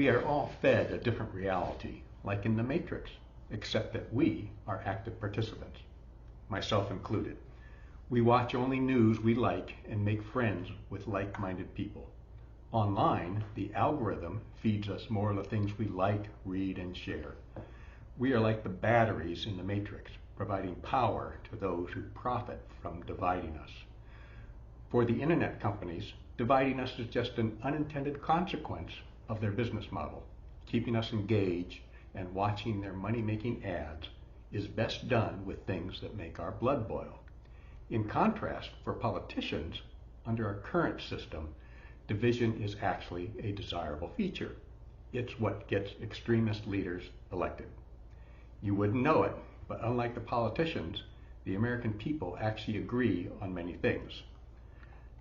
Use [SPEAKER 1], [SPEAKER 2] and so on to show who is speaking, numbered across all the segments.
[SPEAKER 1] We are all fed a different reality, like in the Matrix, except that we are active participants, myself included. We watch only news we like and make friends with like-minded people. Online, the algorithm feeds us more of the things we like, read, and share. We are like the batteries in the Matrix, providing power to those who profit from dividing us. For the internet companies, dividing us is just an unintended consequence of their business model. Keeping us engaged and watching their money-making ads is best done with things that make our blood boil. In contrast, for politicians, under our current system, division is actually a desirable feature. It's what gets extremist leaders elected. You wouldn't know it, but unlike the politicians, the American people actually agree on many things.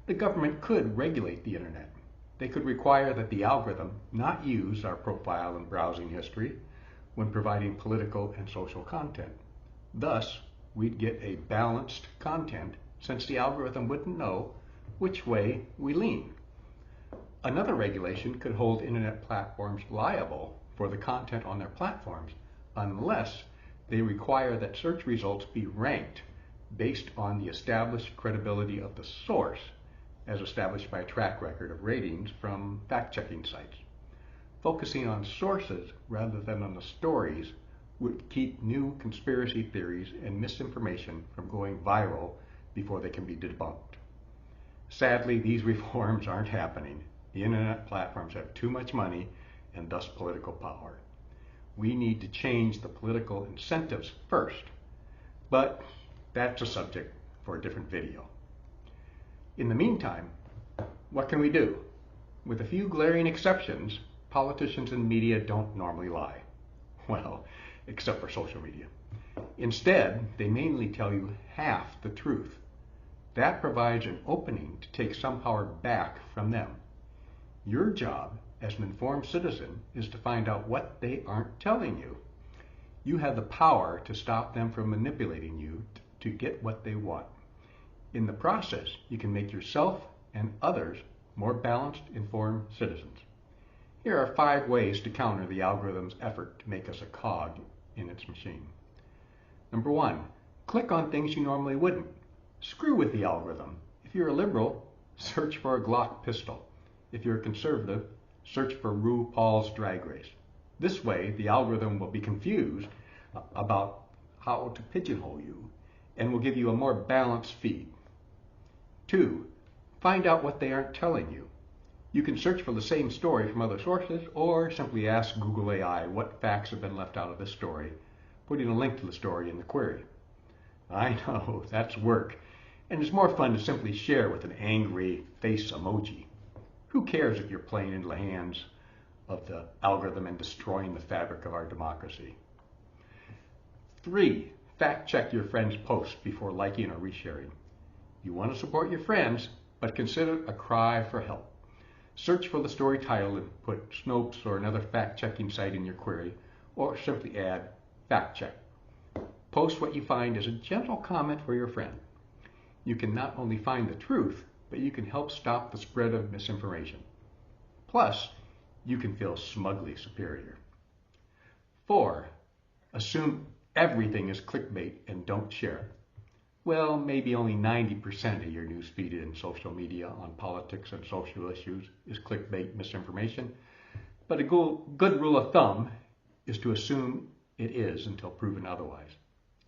[SPEAKER 1] The government could regulate the internet. They could require that the algorithm not use our profile and browsing history when providing political and social content. Thus, we'd get a balanced content since the algorithm wouldn't know which way we lean. Another regulation could hold internet platforms liable for the content on their platforms unless they require that search results be ranked based on the established credibility of the source as established by a track record of ratings from fact-checking sites. Focusing on sources rather than on the stories would keep new conspiracy theories and misinformation from going viral before they can be debunked. Sadly, these reforms aren't happening. The internet platforms have too much money and thus political power. We need to change the political incentives first, but that's a subject for a different video. In the meantime, what can we do? With a few glaring exceptions, politicians and media don't normally lie. Well, except for social media. Instead, they mainly tell you half the truth. That provides an opening to take some power back from them. Your job as an informed citizen is to find out what they aren't telling you. You have the power to stop them from manipulating you to get what they want. In the process, you can make yourself and others more balanced, informed citizens. Here are 5 ways to counter the algorithm's effort to make us a cog in its machine. Number 1, click on things you normally wouldn't. Screw with the algorithm. If you're a liberal, search for a Glock pistol. If you're a conservative, search for RuPaul's Drag Race. This way, the algorithm will be confused about how to pigeonhole you and will give you a more balanced feed. 2, find out what they aren't telling you. You can search for the same story from other sources or simply ask Google AI what facts have been left out of this story, putting a link to the story in the query. I know, that's work, and it's more fun to simply share with an angry face emoji. Who cares if you're playing into the hands of the algorithm and destroying the fabric of our democracy? 3, fact check your friend's posts before liking or resharing. You want to support your friends, but consider it a cry for help. Search for the story title and put Snopes or another fact-checking site in your query, or simply add fact check. Post what you find as a gentle comment for your friend. You can not only find the truth, but you can help stop the spread of misinformation. Plus, you can feel smugly superior. 4, assume everything is clickbait and don't share it. Well, maybe only 90% of your news feed in social media on politics and social issues is clickbait misinformation, but a good rule of thumb is to assume it is until proven otherwise.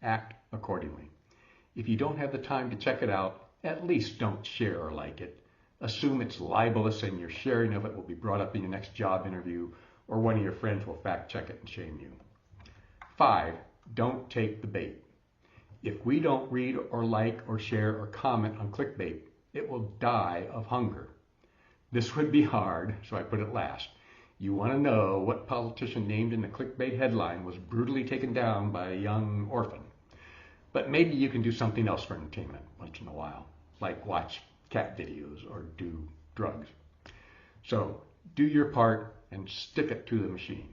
[SPEAKER 1] Act accordingly. If you don't have the time to check it out, at least don't share or like it. Assume it's libelous and your sharing of it will be brought up in your next job interview, or one of your friends will fact check it and shame you. 5, don't take the bait. If we don't read or like or share or comment on clickbait, it will die of hunger. This would be hard, so I put it last. You want to know what politician named in the clickbait headline was brutally taken down by a young orphan. But maybe you can do something else for entertainment once in a while, like watch cat videos or do drugs. So do your part and stick it to the machine.